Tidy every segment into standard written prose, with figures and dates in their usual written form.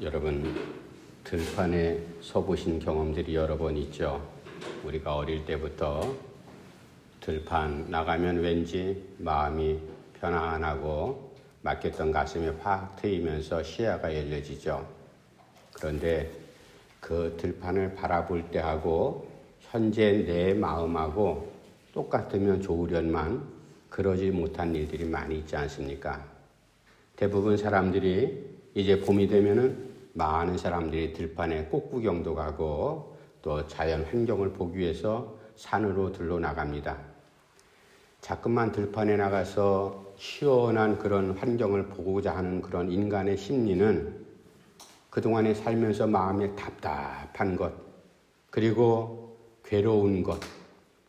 여러분, 들판에 서보신 경험들이 여러 번 있죠. 우리가 어릴 때부터 들판 나가면 왠지 마음이 편안하고 막혔던 가슴이 확 트이면서 시야가 열려지죠. 그런데 그 들판을 바라볼 때하고 현재 내 마음하고 똑같으면 좋으련만 그러지 못한 일들이 많이 있지 않습니까? 대부분 사람들이 이제 봄이 되면은 많은 사람들이 들판에 꽃구경도 가고 또 자연 환경을 보기 위해서 산으로 들러 나갑니다. 자꾸만 들판에 나가서 시원한 그런 환경을 보고자 하는 그런 인간의 심리는 그동안에 살면서 마음에 답답한 것, 그리고 괴로운 것,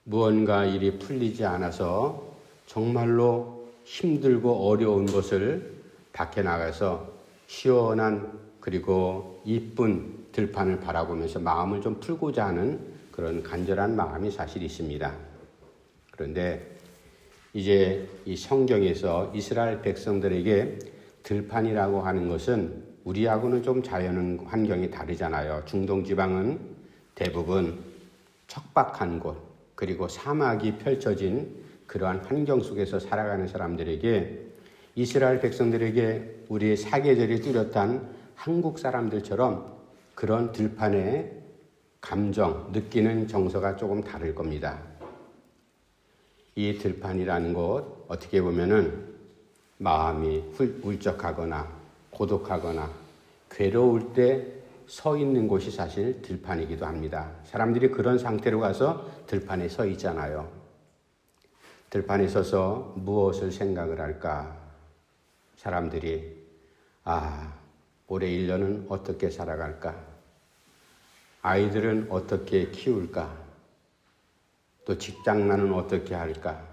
무언가 일이 풀리지 않아서 정말로 힘들고 어려운 것을 밖에 나가서 시원한 그리고 이쁜 들판을 바라보면서 마음을 좀 풀고자 하는 그런 간절한 마음이 사실 있습니다. 그런데 이제 이 성경에서 이스라엘 백성들에게 들판이라고 하는 것은 우리하고는 좀 자연 환경이 다르잖아요. 중동 지방은 대부분 척박한 곳, 그리고 사막이 펼쳐진 그러한 환경 속에서 살아가는 사람들에게, 이스라엘 백성들에게 우리의 사계절이 뚜렷한 한국 사람들처럼 그런 들판의 감정, 느끼는 정서가 조금 다를 겁니다. 이 들판이라는 곳, 어떻게 보면은 마음이 울적하거나 고독하거나 괴로울 때 서 있는 곳이 사실 들판이기도 합니다. 사람들이 그런 상태로 가서 들판에 서 있잖아요. 들판에 서서 무엇을 생각을 할까? 사람들이 올해 1년은 어떻게 살아갈까? 아이들은 어떻게 키울까? 또 직장난은 어떻게 할까?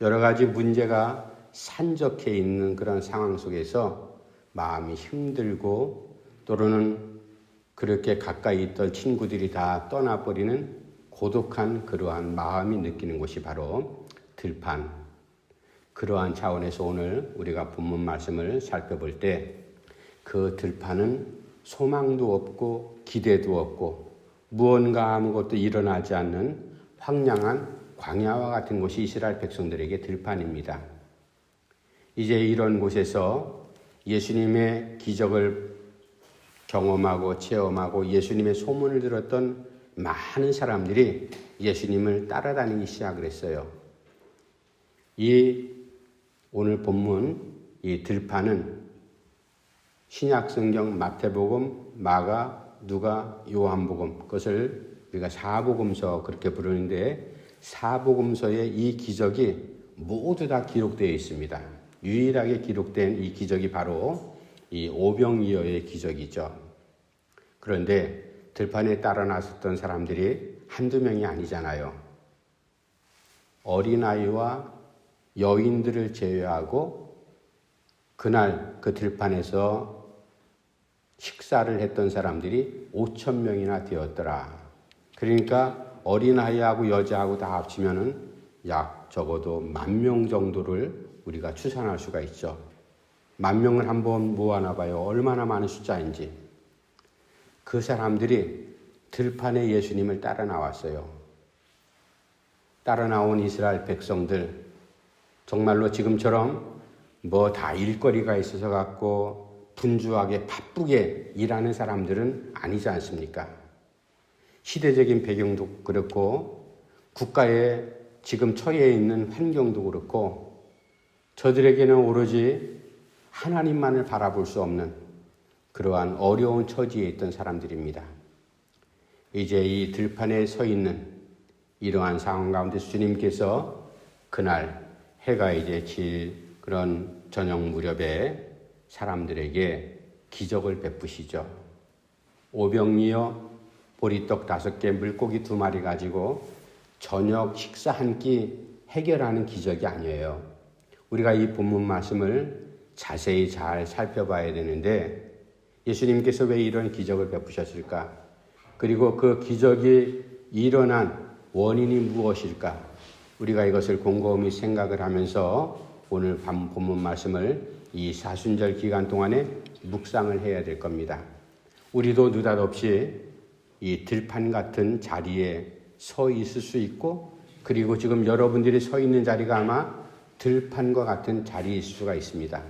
여러 가지 문제가 산적해 있는 그런 상황 속에서 마음이 힘들고, 또는 그렇게 가까이 있던 친구들이 다 떠나버리는 고독한 그러한 마음이 느끼는 곳이 바로 들판. 그러한 차원에서 오늘 우리가 본문 말씀을 살펴볼 때 그 들판은 소망도 없고 기대도 없고 무언가 아무것도 일어나지 않는 황량한 광야와 같은 곳이 이스라엘 백성들에게 들판입니다. 이제 이런 곳에서 예수님의 기적을 경험하고 체험하고 예수님의 소문을 들었던 많은 사람들이 예수님을 따라다니기 시작을 했어요. 이 오늘 본문 이 들판은 신약성경 마태복음, 마가, 누가, 요한복음, 그것을 우리가 사복음서 그렇게 부르는데, 사복음서에 이 기적이 모두 다 기록되어 있습니다. 유일하게 기록된 이 기적이 바로 이 오병이어의 기적이죠. 그런데 들판에 따라 나섰던 사람들이 한두 명이 아니잖아요. 어린아이와 여인들을 제외하고 그날 그 들판에서 식사를 했던 사람들이 5,000명이나 되었더라. 그러니까 어린아이하고 여자하고 다 합치면은 약 적어도 10,000명 정도를 우리가 추산할 수가 있죠. 10,000명을 한번 모아놔 봐요. 얼마나 많은 숫자인지. 그 사람들이 들판에 예수님을 따라 나왔어요. 따라 나온 이스라엘 백성들, 정말로 지금처럼 뭐 다 일거리가 있어서 갖고 분주하게 바쁘게 일하는 사람들은 아니지 않습니까? 시대적인 배경도 그렇고 국가에 지금 처해 있는 환경도 그렇고 저들에게는 오로지 하나님만을 바라볼 수 없는 그러한 어려운 처지에 있던 사람들입니다. 이제 이 들판에 서 있는 이러한 상황 가운데 주님께서 그날 해가 이제 질 그런 저녁 무렵에 사람들에게 기적을 베푸시죠. 오병이어 보리떡 5개, 물고기 2마리 가지고 저녁 식사 한 끼 해결하는 기적이 아니에요. 우리가 이 본문 말씀을 자세히 잘 살펴봐야 되는데, 예수님께서 왜 이런 기적을 베푸셨을까? 그리고 그 기적이 일어난 원인이 무엇일까? 우리가 이것을 곰곰이 생각을 하면서 오늘 본문 말씀을 이 사순절 기간 동안에 묵상을 해야 될 겁니다. 우리도 느닷없이 이 들판 같은 자리에 서 있을 수 있고, 그리고 지금 여러분들이 서 있는 자리가 아마 들판과 같은 자리일 수가 있습니다.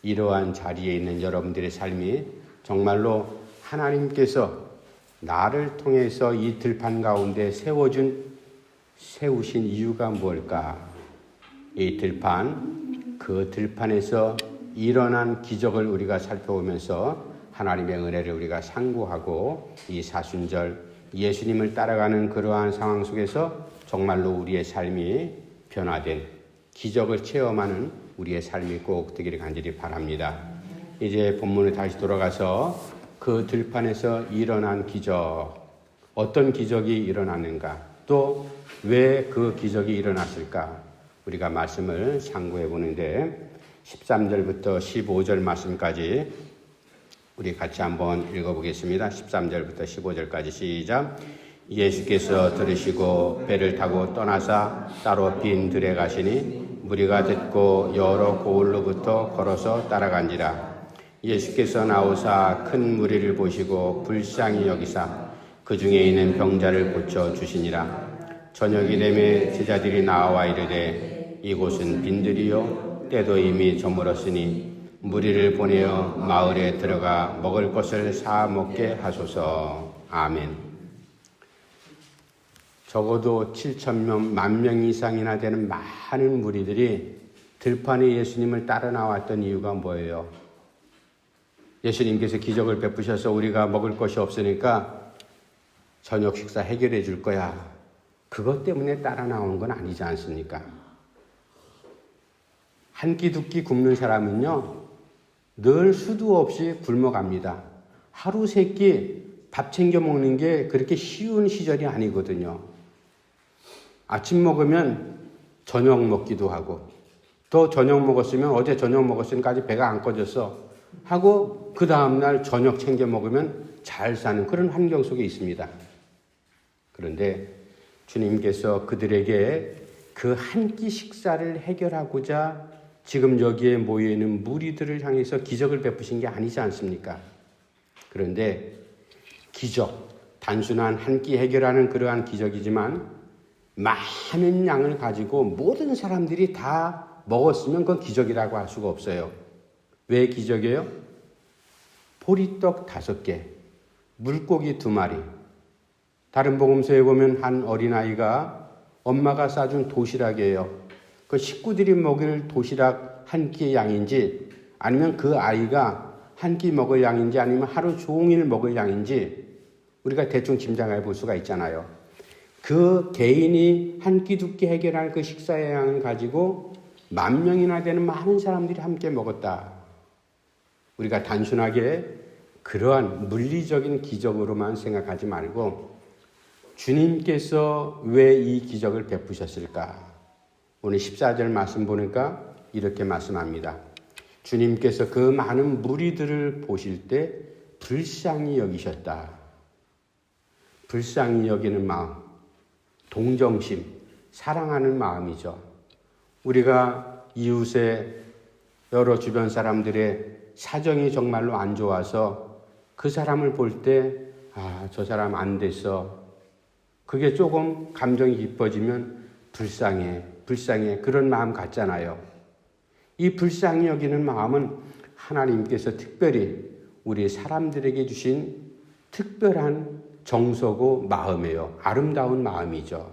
이러한 자리에 있는 여러분들의 삶이 정말로 하나님께서 나를 통해서 이 들판 가운데 세우신 이유가 뭘까? 이 들판, 그 들판에서 일어난 기적을 우리가 살펴보면서 하나님의 은혜를 우리가 상고하고, 이 사순절 예수님을 따라가는 그러한 상황 속에서 정말로 우리의 삶이 변화된 기적을 체험하는 우리의 삶이 꼭 되기를 간절히 바랍니다. 이제 본문에 다시 돌아가서 그 들판에서 일어난 기적, 어떤 기적이 일어났는가, 또 왜 그 기적이 일어났을까, 우리가 말씀을 상고해 보는데 13절부터 15절 말씀까지 우리 같이 한번 읽어보겠습니다. 13절부터 15절까지 시작. 예수께서 들으시고 배를 타고 떠나사 따로 빈 들에 가시니 무리가 듣고 여러 고을로부터 걸어서 따라간지라. 예수께서 나오사 큰 무리를 보시고 불쌍히 여기사 그 중에 있는 병자를 고쳐 주시니라. 저녁이 되매 제자들이 나와 이르되 이곳은 빈들이요 때도 이미 저물었으니 무리를 보내어 마을에 들어가 먹을 것을 사 먹게 하소서. 아멘. 적어도 7,000명, 10,000명 이상이나 되는 많은 무리들이 들판에 예수님을 따라 나왔던 이유가 뭐예요? 예수님께서 기적을 베푸셔서 우리가 먹을 것이 없으니까 저녁 식사 해결해 줄 거야. 그것 때문에 따라 나온 건 아니지 않습니까? 한 끼 두 끼 굶는 사람은요, 늘 수도 없이 굶어갑니다. 하루 세 끼 밥 챙겨 먹는 게 그렇게 쉬운 시절이 아니거든요. 아침 먹으면 저녁 먹기도 하고, 또 저녁 먹었으면 어제 저녁 먹었으니까 아직 배가 안 꺼졌어 하고 그 다음날 저녁 챙겨 먹으면 잘 사는 그런 환경 속에 있습니다. 그런데 주님께서 그들에게 그 한 끼 식사를 해결하고자 지금 여기에 모여있는 무리들을 향해서 기적을 베푸신 게 아니지 않습니까? 그런데 기적, 단순한 한 끼 해결하는 그러한 기적이지만 많은 양을 가지고 모든 사람들이 다 먹었으면 그건 기적이라고 할 수가 없어요. 왜 기적이에요? 보리떡 5개, 물고기 2마리. 다른 복음서에 보면 한 어린아이가 엄마가 싸준 도시락이에요. 그 식구들이 먹을 도시락 한 끼의 양인지, 아니면 그 아이가 한 끼 먹을 양인지, 아니면 하루 종일 먹을 양인지 우리가 대충 짐작해 볼 수가 있잖아요. 그 개인이 한 끼 두 끼 해결할 그 식사의 양을 가지고 10,000명이나 되는 많은 사람들이 함께 먹었다. 우리가 단순하게 그러한 물리적인 기적으로만 생각하지 말고 주님께서 왜 이 기적을 베푸셨을까? 오늘 14절 말씀 보니까 이렇게 말씀합니다. 주님께서 그 많은 무리들을 보실 때 불쌍히 여기셨다. 불쌍히 여기는 마음, 동정심, 사랑하는 마음이죠. 우리가 이웃의 여러 주변 사람들의 사정이 정말로 안 좋아서 그 사람을 볼 때, 저 사람 안 됐어. 그게 조금 감정이 깊어지면 불쌍해. 그런 마음 같잖아요. 이 불쌍히 여기는 마음은 하나님께서 특별히 우리 사람들에게 주신 특별한 정서고 마음이에요. 아름다운 마음이죠.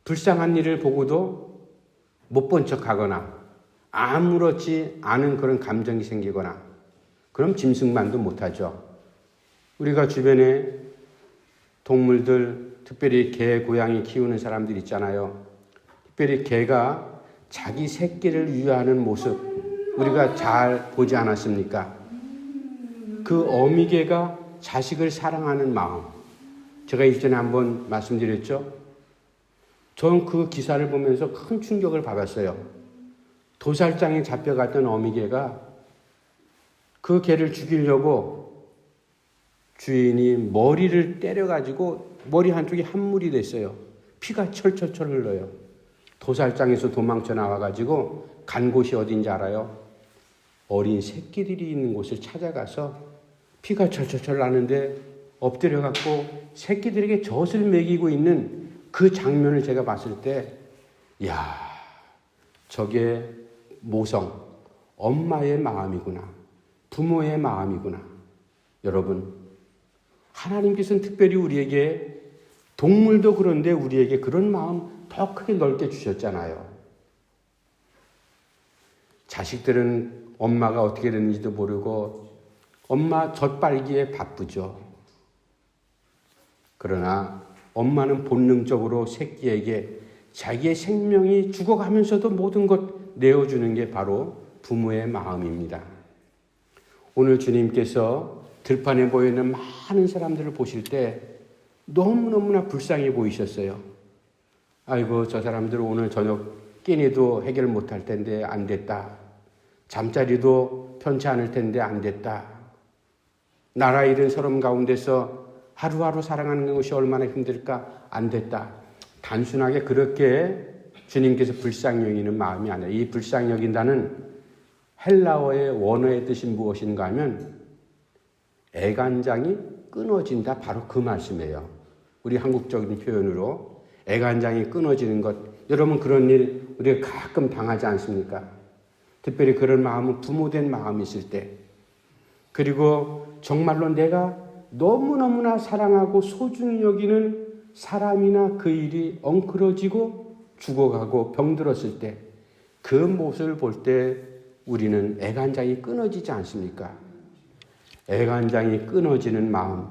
불쌍한 일을 보고도 못 본 척하거나 아무렇지 않은 그런 감정이 생기거나 그럼 짐승만도 못하죠. 우리가 주변에 동물들, 특별히 개, 고양이 키우는 사람들 있잖아요. 특별히 개가 자기 새끼를 유효하는 모습 우리가 잘 보지 않았습니까? 그 어미개가 자식을 사랑하는 마음. 제가 이전에 한번 말씀드렸죠. 저는 그 기사를 보면서 큰 충격을 받았어요. 도살장에 잡혀갔던 어미개가 그 개를 죽이려고 주인이 머리를 때려가지고 머리 한쪽이 한물이 됐어요. 피가 철철철 흘러요. 도살장에서 도망쳐 나와가지고 간 곳이 어딘지 알아요? 어린 새끼들이 있는 곳을 찾아가서 피가 철철철 나는데 엎드려 갖고 새끼들에게 젖을 먹이고 있는 그 장면을 제가 봤을 때, 야, 저게 모성, 엄마의 마음이구나. 부모의 마음이구나. 여러분, 하나님께서는 특별히 우리에게, 동물도 그런데 우리에게 그런 마음 더 크게 넓게 주셨잖아요. 자식들은 엄마가 어떻게 됐는지도 모르고 엄마 젖빨기에 바쁘죠. 그러나 엄마는 본능적으로 새끼에게 자기의 생명이 죽어가면서도 모든 것 내어주는 게 바로 부모의 마음입니다. 오늘 주님께서 들판에 모여있는 많은 사람들을 보실 때 너무너무나 불쌍해 보이셨어요. 아이고, 저 사람들 오늘 저녁 끼니도 해결 못할 텐데 안 됐다. 잠자리도 편치 않을 텐데 안 됐다. 나라 잃은 서름 가운데서 하루하루 살아가는 것이 얼마나 힘들까? 안 됐다. 단순하게 그렇게 주님께서 불쌍히 여기는 마음이 아니라, 이 불쌍히 여긴다는 헬라어의 원어의 뜻이 무엇인가 하면 애간장이 끊어진다, 바로 그 말씀이에요. 우리 한국적인 표현으로 애간장이 끊어지는 것, 여러분 그런 일 우리가 가끔 당하지 않습니까? 특별히 그런 마음은 부모된 마음이 있을 때, 그리고 정말로 내가 너무너무나 사랑하고 소중히 여기는 사람이나 그 일이 엉클어지고 죽어가고 병들었을 때, 그 모습을 볼 때 우리는 애간장이 끊어지지 않습니까? 애간장이 끊어지는 마음,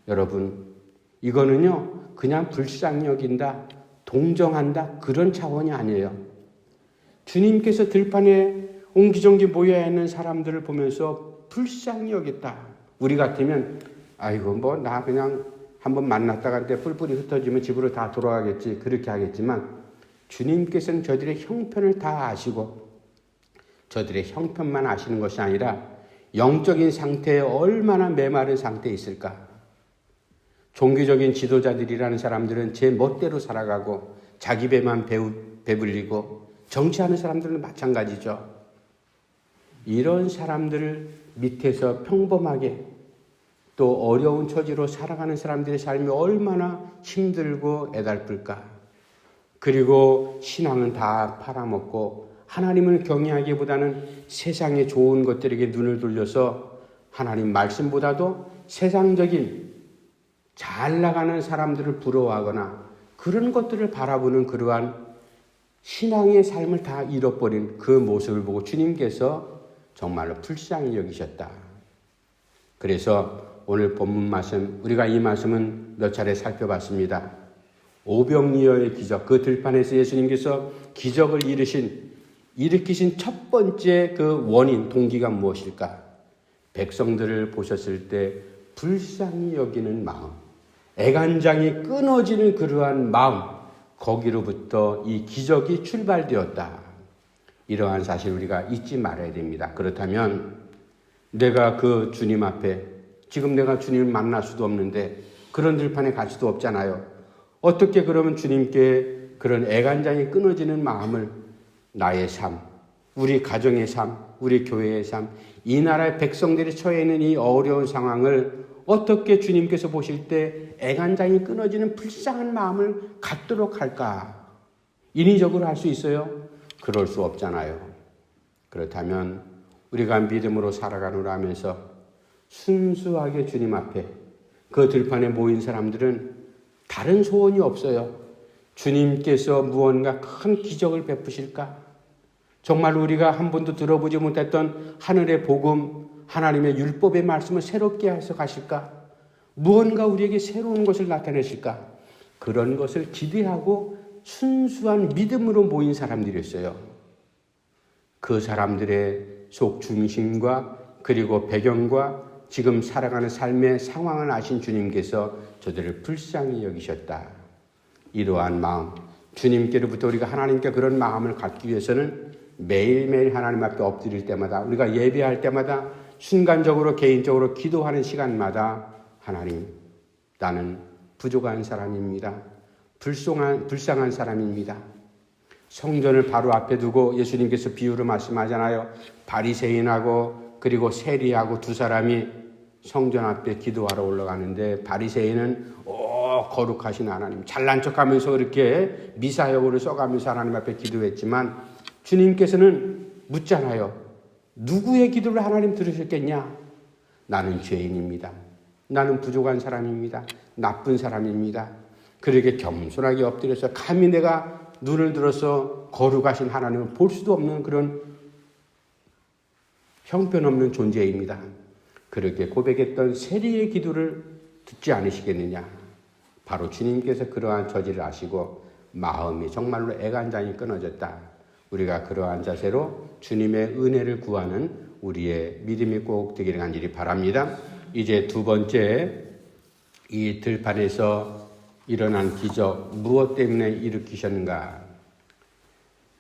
여러분, 이거는요 그냥 불쌍히 여긴다, 동정한다, 그런 차원이 아니에요. 주님께서 들판에 옹기종기 모여 있는 사람들을 보면서 불쌍히 여겼다. 우리 같으면 아이고 뭐 나 그냥 한번 만났다가 뿔뿔이 흩어지면 집으로 다 돌아가겠지, 그렇게 하겠지만 주님께서는 저들의 형편을 다 아시고 저들의 형편만 아시는 것이 아니라 영적인 상태에 얼마나 메마른 상태에 있을까. 종교적인 지도자들이라는 사람들은 제 멋대로 살아가고 자기 배만 배불리고, 정치하는 사람들은 마찬가지죠. 이런 사람들을 밑에서 평범하게 또 어려운 처지로 살아가는 사람들의 삶이 얼마나 힘들고 애달플까. 그리고 신앙은 다 팔아먹고 하나님을 경외하기보다는 세상의 좋은 것들에게 눈을 돌려서 하나님 말씀보다도 세상적인 잘 나가는 사람들을 부러워하거나 그런 것들을 바라보는 그러한 신앙의 삶을 다 잃어버린 그 모습을 보고 주님께서 정말로 불쌍히 여기셨다. 그래서 오늘 본문 말씀, 우리가 이 말씀은 몇 차례 살펴봤습니다. 오병이어의 기적, 그 들판에서 예수님께서 기적을 일으키신 첫 번째 그 원인, 동기가 무엇일까? 백성들을 보셨을 때 불쌍히 여기는 마음, 애간장이 끊어지는 그러한 마음, 거기로부터 이 기적이 출발되었다. 이러한 사실 우리가 잊지 말아야 됩니다. 그렇다면 내가 그 주님 앞에, 지금 내가 주님을 만날 수도 없는데 그런 들판에 갈 수도 없잖아요. 어떻게 그러면 주님께 그런 애간장이 끊어지는 마음을 나의 삶, 우리 가정의 삶, 우리 교회의 삶, 이 나라의 백성들이 처해 있는 이 어려운 상황을 어떻게 주님께서 보실 때 애간장이 끊어지는 불쌍한 마음을 갖도록 할까? 인위적으로 할 수 있어요? 그럴 수 없잖아요. 그렇다면 우리가 믿음으로 살아가노라 하면서 순수하게 주님 앞에, 그 들판에 모인 사람들은 다른 소원이 없어요. 주님께서 무언가 큰 기적을 베푸실까? 정말 우리가 한 번도 들어보지 못했던 하늘의 복음, 하나님의 율법의 말씀을 새롭게 해서 가실까? 무언가 우리에게 새로운 것을 나타내실까? 그런 것을 기대하고 순수한 믿음으로 모인 사람들이었어요. 그 사람들의 속 중심과 그리고 배경과 지금 살아가는 삶의 상황을 아신 주님께서 저들을 불쌍히 여기셨다. 이러한 마음, 주님께로부터 우리가 하나님께 그런 마음을 갖기 위해서는 매일매일 하나님 앞에 엎드릴 때마다, 우리가 예배할 때마다, 순간적으로 개인적으로 기도하는 시간마다 하나님, 나는 부족한 사람입니다. 불쌍한 사람입니다. 성전을 바로 앞에 두고 예수님께서 비유로 말씀하잖아요. 바리새인하고 그리고 세리하고 두 사람이 성전 앞에 기도하러 올라가는데, 바리새인은 거룩하신 하나님, 잘난 척하면서 그렇게 미사역으로 써가면서 하나님 앞에 기도했지만, 주님께서는 묻잖아요. 누구의 기도를 하나님 들으셨겠냐? 나는 죄인입니다. 나는 부족한 사람입니다. 나쁜 사람입니다. 그렇게 겸손하게 엎드려서 감히 내가 눈을 들어서 거룩하신 하나님을 볼 수도 없는 그런 형편없는 존재입니다. 그렇게 고백했던 세리의 기도를 듣지 않으시겠느냐? 바로 주님께서 그러한 처지를 아시고 마음이 정말로 애간장이 끊어졌다. 우리가 그러한 자세로 주님의 은혜를 구하는 우리의 믿음이 꼭 되기를 간절히 바랍니다. 이제 두 번째, 이 들판에서 일어난 기적, 무엇 때문에 일으키셨는가?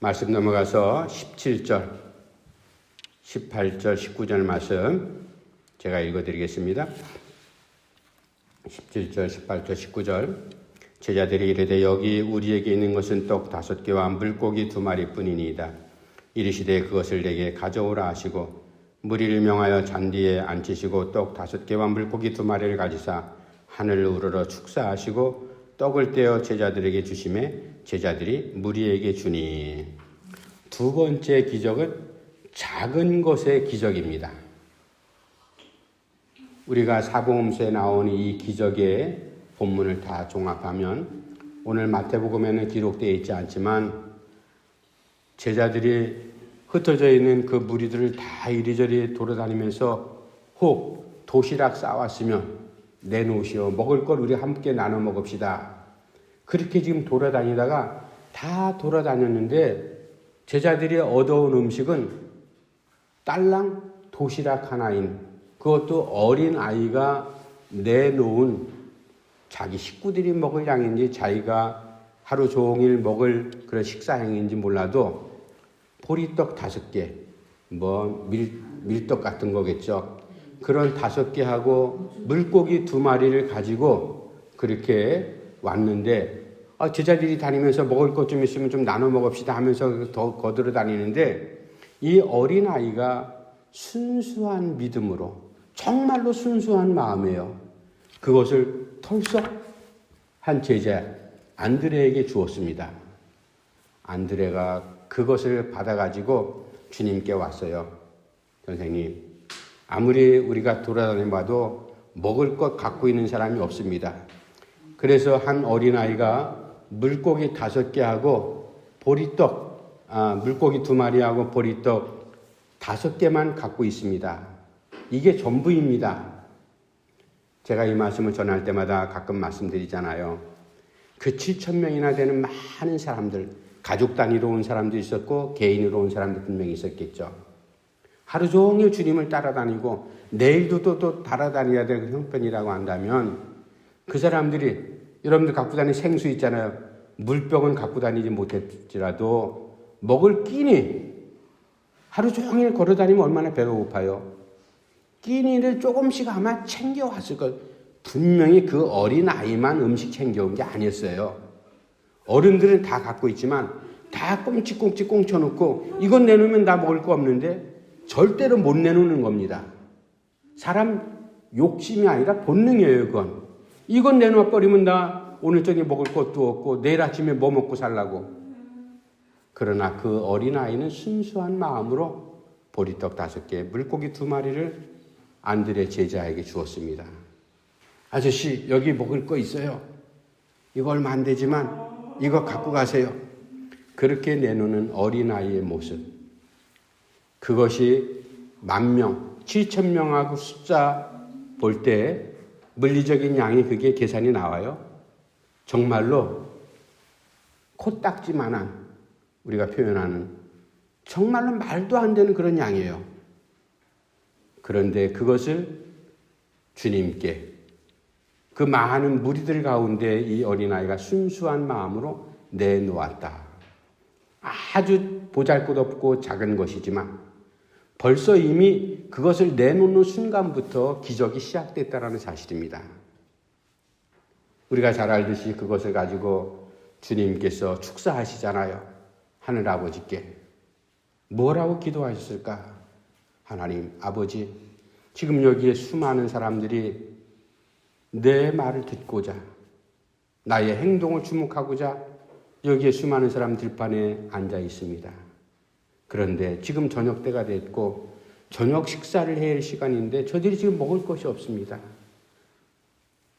말씀 넘어가서 17절, 18절, 19절 말씀 제가 읽어드리겠습니다. 17절, 18절, 19절. 제자들이 이르되 여기 우리에게 있는 것은 떡 5개와 물고기 2마리뿐이니이다. 이르시되 그것을 내게 가져오라 하시고 무리를 명하여 잔디에 앉히시고 떡 5개와 물고기 2마리를 가지사 하늘을 우러러 축사하시고 떡을 떼어 제자들에게 주시매 제자들이 무리에게 주니. 두 번째 기적은 작은 것의 기적입니다. 우리가 사복음서에 나온 이 기적의 본문을 다 종합하면 오늘 마태복음에는 기록되어 있지 않지만 제자들이 흩어져 있는 그 무리들을 다 이리저리 돌아다니면서 혹 도시락 싸왔으면 내놓으시오. 먹을 걸 우리 함께 나눠 먹읍시다. 그렇게 지금 돌아다니다가 다 돌아다녔는데 제자들이 얻어온 음식은 딸랑 도시락 하나인, 그것도 어린 아이가 내놓은 자기 식구들이 먹을 양인지 자기가 하루 종일 먹을 그런 식사량인지 몰라도 보리떡 5개, 밀떡 같은 거겠죠. 그런 5개하고 물고기 2마리를 가지고 그렇게 왔는데, 제자들이 다니면서 먹을 것 좀 있으면 좀 나눠 먹읍시다 하면서 더 거들어 다니는데, 이 어린아이가 순수한 믿음으로, 정말로 순수한 마음이에요. 그것을 털썩 한 제자 안드레에게 주었습니다. 안드레가 그것을 받아가지고 주님께 왔어요. 선생님, 아무리 우리가 돌아다녀봐도 먹을 것 갖고 있는 사람이 없습니다. 그래서 한 어린아이가 물고기 5개하고 보리떡, 물고기 2마리하고 보리떡 5개만 갖고 있습니다. 이게 전부입니다. 제가 이 말씀을 전할 때마다 가끔 말씀드리잖아요. 그 7,000명이나 되는 많은 사람들, 가족 단위로 온 사람도 있었고 개인으로 온 사람도 분명히 있었겠죠. 하루 종일 주님을 따라다니고 내일도 또 따라다녀야 될 형편이라고 한다면 그 사람들이, 여러분들 갖고 다니는 생수 있잖아요. 물병은 갖고 다니지 못했지라도 먹을 끼니, 하루 종일 걸어다니면 얼마나 배가 고파요. 끼니를 조금씩 아마 챙겨왔을 것. 분명히 그 어린아이만 음식 챙겨온 게 아니었어요. 어른들은 다 갖고 있지만 다 꽁치꽁치 꽁쳐놓고 이건 내놓으면 나 먹을 거 없는데 절대로 못 내놓는 겁니다. 사람 욕심이 아니라 본능이에요. 그건. 이건 내놔버리면 나 오늘 저녁에 먹을 것도 없고 내일 아침에 뭐 먹고 살라고. 그러나 그 어린아이는 순수한 마음으로 보리떡 5개, 물고기 2마리를 안드레 제자에게 주었습니다. 아저씨, 여기 먹을 거 있어요. 이거 얼마 안 되지만 이거 갖고 가세요. 그렇게 내놓는 어린아이의 모습. 그것이 10,000명, 7,000명하고 숫자 볼 때 물리적인 양이 그게 계산이 나와요. 정말로 코딱지만한, 우리가 표현하는 정말로 말도 안 되는 그런 양이에요. 그런데 그것을 주님께, 그 많은 무리들 가운데 이 어린아이가 순수한 마음으로 내놓았다. 아주 보잘것없고 작은 것이지만 벌써 이미 그것을 내놓는 순간부터 기적이 시작됐다는 사실입니다. 우리가 잘 알듯이 그것을 가지고 주님께서 축사하시잖아요. 하늘 아버지께 뭐라고 기도하셨을까? 하나님 아버지, 지금 여기에 수많은 사람들이 내 말을 듣고자, 나의 행동을 주목하고자 여기에 수많은 사람 들판에 앉아 있습니다. 그런데 지금 저녁 때가 됐고 저녁 식사를 해야 할 시간인데 저들이 지금 먹을 것이 없습니다.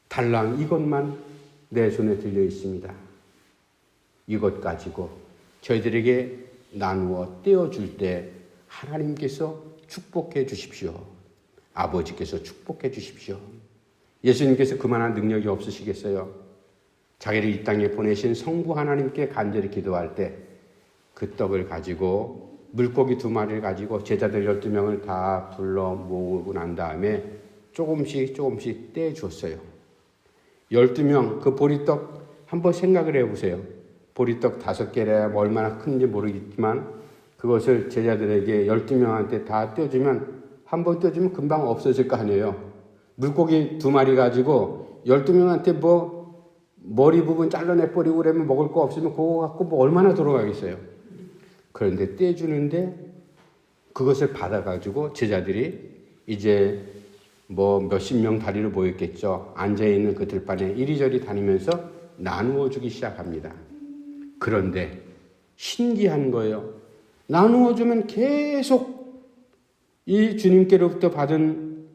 달랑 이것만 내 손에 들려 있습니다. 이것 가지고 저희들에게 나누어 떼어줄 때 하나님께서 축복해 주십시오. 아버지께서 축복해 주십시오. 예수님께서 그만한 능력이 없으시겠어요? 자기를 이 땅에 보내신 성부 하나님께 간절히 기도할 때 그 떡을 가지고 물고기 2마리를 가지고 제자들 12명을 다 불러 모으고 난 다음에 조금씩 떼주었어요. 12명 그 보리떡 한번 생각을 해보세요. 보리떡 5개라 얼마나 큰지 모르겠지만 그것을 제자들에게 12명한테 다 떼어주면 한번 떼어주면 금방 없어질 거 아니에요. 물고기 2마리 가지고 12명한테 뭐 머리 부분 잘라내버리고 그러면 먹을 거 없으면 그거 갖고 뭐 얼마나 돌아가겠어요. 그런데 떼주는데 그것을 받아가지고 제자들이 이제 뭐 몇십 명 다리로 모였겠죠. 앉아있는 그 들판에 이리저리 다니면서 나누어 주기 시작합니다. 그런데 신기한 거예요. 나누어 주면 계속 이 주님께로부터 받은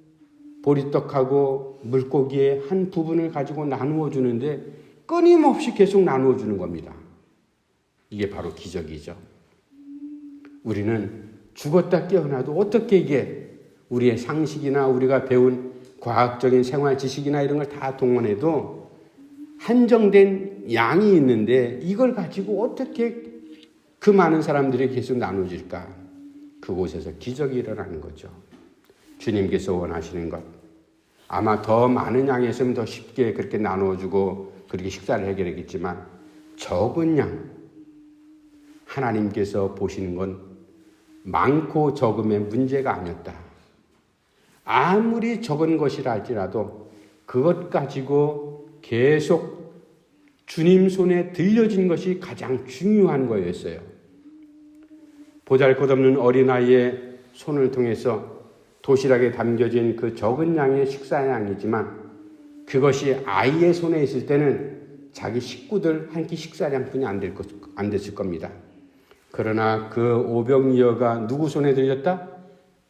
보리떡하고 물고기의 한 부분을 가지고 나누어 주는데 끊임없이 계속 나누어 주는 겁니다. 이게 바로 기적이죠. 우리는 죽었다 깨어나도 어떻게 이게 우리의 상식이나 우리가 배운 과학적인 생활 지식이나 이런 걸 다 동원해도 한정된 양이 있는데 이걸 가지고 어떻게 그 많은 사람들이 계속 나눠질까? 그곳에서 기적이 일어나는 거죠. 주님께서 원하시는 것. 아마 더 많은 양이었으면 더 쉽게 그렇게 나누어주고 그렇게 식사를 해결했겠지만 적은 양. 하나님께서 보시는 건 많고 적음의 문제가 아니었다. 아무리 적은 것이라 할지라도 그것 가지고 계속 주님 손에 들려진 것이 가장 중요한 거였어요. 보잘것없는 어린아이의 손을 통해서 도시락에 담겨진 그 적은 양의 식사량이지만 그것이 아이의 손에 있을 때는 자기 식구들 한 끼 식사량뿐이 안 됐을 겁니다. 그러나 그 오병이어가 누구 손에 들렸다?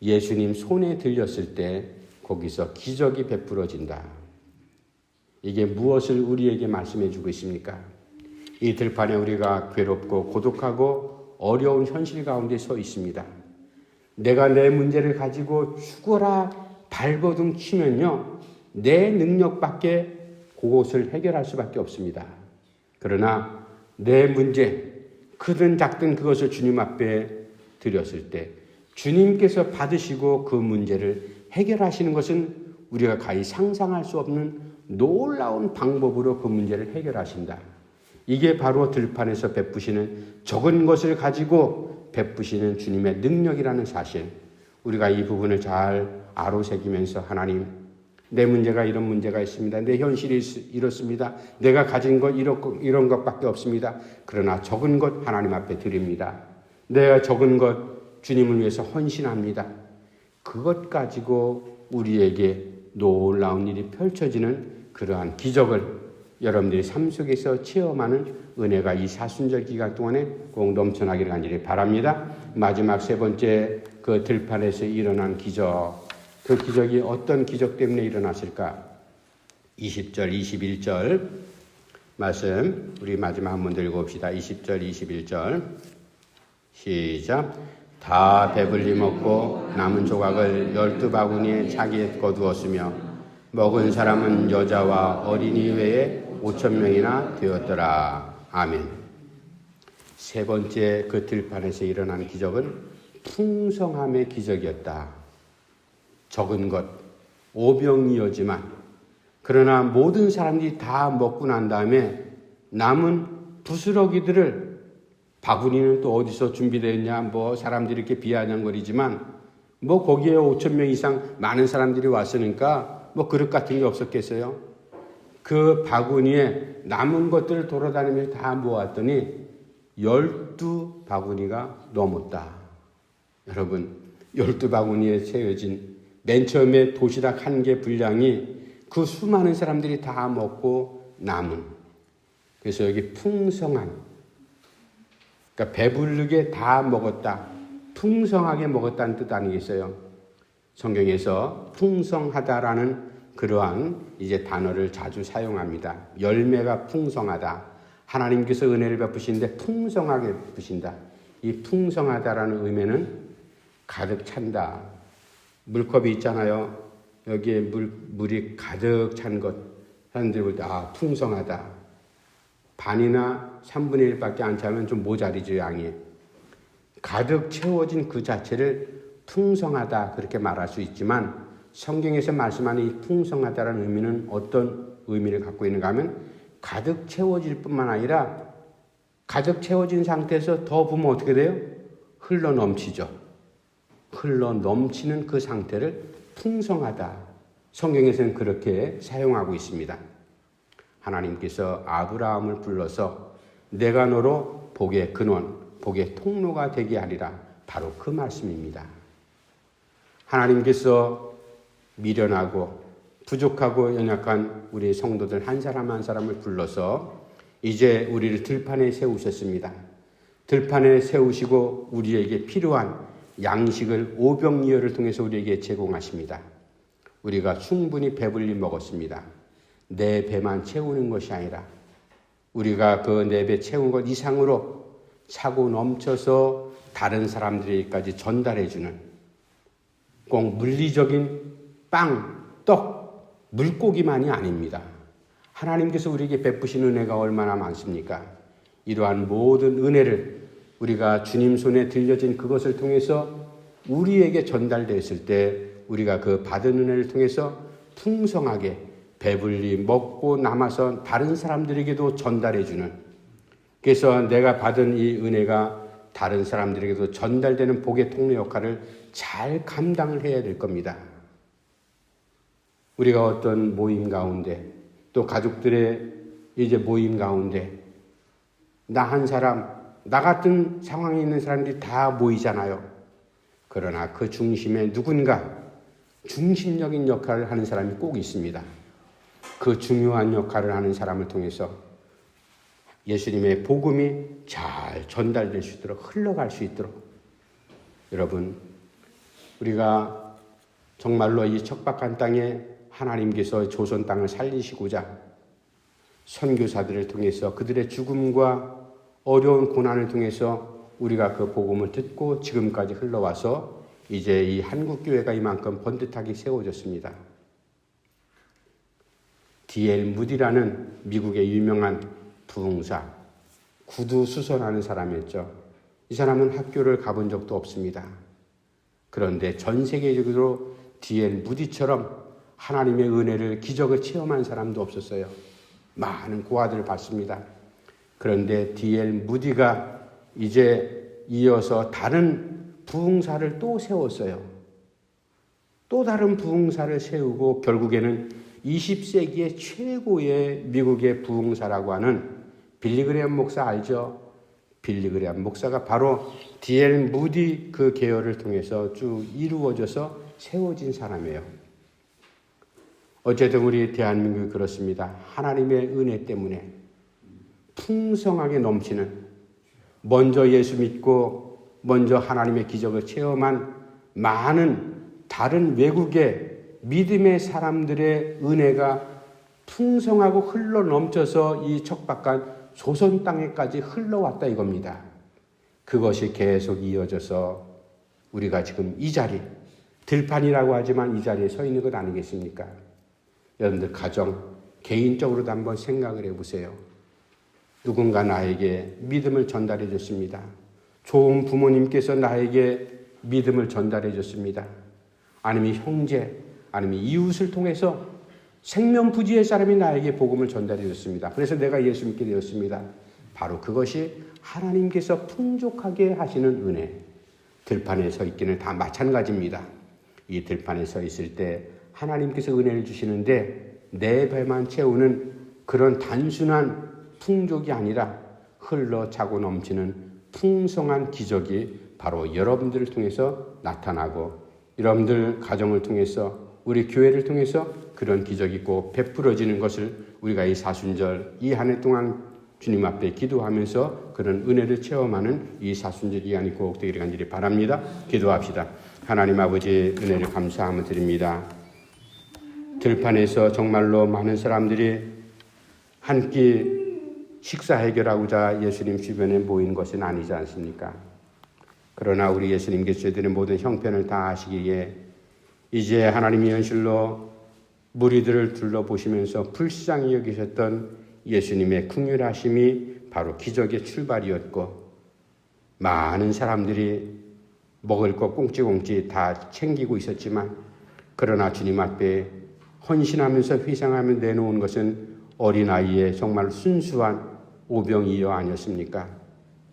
예수님 손에 들렸을 때 거기서 기적이 베풀어진다. 이게 무엇을 우리에게 말씀해 주고 있습니까? 이 들판에 우리가 괴롭고 고독하고 어려운 현실 가운데 서 있습니다. 내가 내 문제를 가지고 죽어라 발버둥 치면요. 내 능력밖에 그것을 해결할 수밖에 없습니다. 그러나 내 문제 크든 작든 그것을 주님 앞에 드렸을 때 주님께서 받으시고 그 문제를 해결하시는 것은 우리가 가히 상상할 수 없는 놀라운 방법으로 그 문제를 해결하신다. 이게 바로 들판에서 베푸시는 적은 것을 가지고 베푸시는 주님의 능력이라는 사실. 우리가 이 부분을 잘 아로새기면서 하나님, 내 문제가 이런 문제가 있습니다. 내 현실이 이렇습니다. 내가 가진 것 이런 것밖에 없습니다. 그러나 적은 것 하나님 앞에 드립니다. 내가 적은 것 주님을 위해서 헌신합니다. 그것 가지고 우리에게 놀라운 일이 펼쳐지는 그러한 기적을 여러분들이 삶 속에서 체험하는 은혜가 이 사순절 기간 동안에 꼭 넘쳐나기를 간절히 바랍니다. 마지막 3번째 그 들판에서 일어난 기적. 그 기적이 어떤 기적 때문에 일어났을까? 20절, 21절 말씀 우리 마지막 한번 읽어봅시다. 20절, 21절 시작. 다 배불리 먹고 남은 조각을 12바구니에 차기에 거두었으며 먹은 사람은 여자와 어린이 외에 5,000명이나 되었더라. 아멘. 3번째 그 들판에서 일어난 기적은 풍성함의 기적이었다. 적은 것, 오병이어지만 그러나 모든 사람들이 다 먹고 난 다음에 남은 부스러기들을 바구니는 또 어디서 준비되어 있냐 뭐 사람들이 이렇게 비아냥거리지만 뭐 거기에 5,000명 이상 많은 사람들이 왔으니까 뭐 그릇 같은 게 없었겠어요. 그 바구니에 남은 것들을 돌아다니면서 다 모았더니 12바구니가 넘었다. 여러분, 12바구니에 채워진 맨 처음에 도시락 한 개 분량이 그 수많은 사람들이 다 먹고 남은, 그래서 여기 풍성한, 그러니까 배부르게 다 먹었다, 풍성하게 먹었다는 뜻 아니겠어요? 성경에서 풍성하다라는 그러한 이제 단어를 자주 사용합니다. 열매가 풍성하다. 하나님께서 은혜를 베푸시는데 풍성하게 베푸신다. 이 풍성하다라는 의미는 가득 찬다. 물컵이 있잖아요. 여기에 물이 가득 찬 것. 사람들이 볼 때 풍성하다. 반이나 3분의 1밖에 안 차면 좀 모자리죠, 양이. 가득 채워진 그 자체를 풍성하다 그렇게 말할 수 있지만, 성경에서 말씀하는 이 풍성하다라는 의미는 어떤 의미를 갖고 있는가 하면, 가득 채워질 뿐만 아니라 가득 채워진 상태에서 더 부으면 어떻게 돼요? 흘러 넘치죠. 흘러 넘치는 그 상태를 풍성하다. 성경에서는 그렇게 사용하고 있습니다. 하나님께서 아브라함을 불러서 내가 너로 복의 근원, 복의 통로가 되게 하리라. 바로 그 말씀입니다. 하나님께서 미련하고 부족하고 연약한 우리 성도들 한 사람 한 사람을 불러서 이제 우리를 들판에 세우셨습니다. 들판에 세우시고 우리에게 필요한 양식을 오병이어를 통해서 우리에게 제공하십니다. 우리가 충분히 배불리 먹었습니다. 내 배만 채우는 것이 아니라 우리가 그 내 배 채운 것 이상으로 차고 넘쳐서 다른 사람들에게까지 전달해주는, 꼭 물리적인 빵, 떡, 물고기만이 아닙니다. 하나님께서 우리에게 베푸신 은혜가 얼마나 많습니까? 이러한 모든 은혜를 우리가 주님 손에 들려진 그것을 통해서 우리에게 전달됐을 때 우리가 그 받은 은혜를 통해서 풍성하게 배불리 먹고 남아서 다른 사람들에게도 전달해주는, 그래서 내가 받은 이 은혜가 다른 사람들에게도 전달되는 복의 통로 역할을 잘 감당을 해야 될 겁니다. 우리가 어떤 모임 가운데, 또 가족들의 이제 모임 가운데 나 한 사람, 나 같은 상황에 있는 사람들이 다 모이잖아요. 그러나 그 중심에 누군가 중심적인 역할을 하는 사람이 꼭 있습니다. 그 중요한 역할을 하는 사람을 통해서 예수님의 복음이 잘 전달될 수 있도록, 흘러갈 수 있도록, 여러분, 우리가 정말로 이 척박한 땅에 하나님께서 조선 땅을 살리시고자 선교사들을 통해서 그들의 죽음과 어려운 고난을 통해서 우리가 그 복음을 듣고 지금까지 흘러와서 이제 이 한국교회가 이만큼 번듯하게 세워졌습니다. D.L. 무디라는 미국의 유명한 부흥사, 구두 수선하는 사람이었죠. 이 사람은 학교를 가본 적도 없습니다. 그런데 전 세계적으로 D.L. 무디처럼 하나님의 은혜를, 기적을 체험한 사람도 없었어요. 많은 고아들을 받습니다. 그런데 D.L. 무디가 이제 이어서 다른 부흥사를 또 세웠어요. 또 다른 부흥사를 세우고 결국에는 20세기의 최고의 미국의 부흥사라고 하는 빌리 그레엄 목사 알죠? 빌리 그레엄 목사가 바로 D.L. 무디 그 계열을 통해서 쭉 이루어져서 세워진 사람이에요. 어쨌든 우리 대한민국이 그렇습니다. 하나님의 은혜 때문에 풍성하게 넘치는, 먼저 예수 믿고 먼저 하나님의 기적을 체험한 많은 다른 외국의 믿음의 사람들의 은혜가 풍성하고 흘러 넘쳐서 이 척박한 조선 땅에까지 흘러왔다 이겁니다. 그것이 계속 이어져서 우리가 지금 이 자리, 들판이라고 하지만 이 자리에 서 있는 것 아니겠습니까? 여러분들 가정, 개인적으로도 한번 생각을 해보세요. 누군가 나에게 믿음을 전달해 줬습니다. 좋은 부모님께서 나에게 믿음을 전달해 줬습니다. 아니면 형제, 아니면 이웃을 통해서 생명부지의 사람이 나에게 복음을 전달해 줬습니다. 그래서 내가 예수 믿게 되었습니다. 바로 그것이 하나님께서 풍족하게 하시는 은혜. 들판에 서 있기는 다 마찬가지입니다. 이 들판에 서 있을 때 하나님께서 은혜를 주시는데 내 배만 채우는 그런 단순한 풍족이 아니라 흘러 차고 넘치는 풍성한 기적이 바로 여러분들을 통해서 나타나고 여러분들 가정을 통해서 우리 교회를 통해서 그런 기적이 꼭 베풀어지는 것을 우리가 이 사순절 이 한 해 동안 주님 앞에 기도하면서 그런 은혜를 체험하는 이 사순절 기간이 꼭 되기를 간절히 바랍니다. 기도합시다. 하나님 아버지 은혜를 감사함을 드립니다. 들판에서 정말로 많은 사람들이 한 끼 식사 해결하고자 예수님 주변에 모인 것은 아니지 않습니까? 그러나 우리 예수님께서 저희들의 모든 형편을 다 아시기에 이제 하나님이 현실로 무리들을 둘러보시면서 불쌍히 여기셨던 예수님의 긍휼하심이 바로 기적의 출발이었고 많은 사람들이 먹을 것 꽁찌꽁찌 다 챙기고 있었지만 그러나 주님 앞에 헌신하면서 회상하며 내놓은 것은 어린아이의 정말 순수한 오병이어 아니었습니까?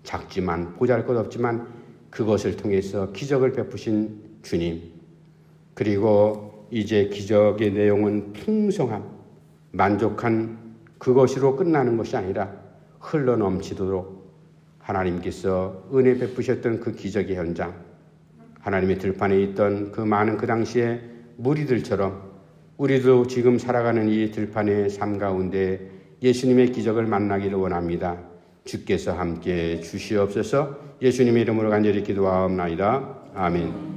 작지만 보잘것없지만 그것을 통해서 기적을 베푸신 주님, 그리고 이제 기적의 내용은 풍성함, 만족한 그것으로 끝나는 것이 아니라 흘러넘치도록 하나님께서 은혜 베푸셨던 그 기적의 현장, 하나님의 들판에 있던 그 많은 그 당시의 무리들처럼 우리도 지금 살아가는 이 들판의 삶 가운데 예수님의 기적을 만나기를 원합니다. 주께서 함께 주시옵소서. 예수님의 이름으로 간절히 기도하옵나이다. 아멘.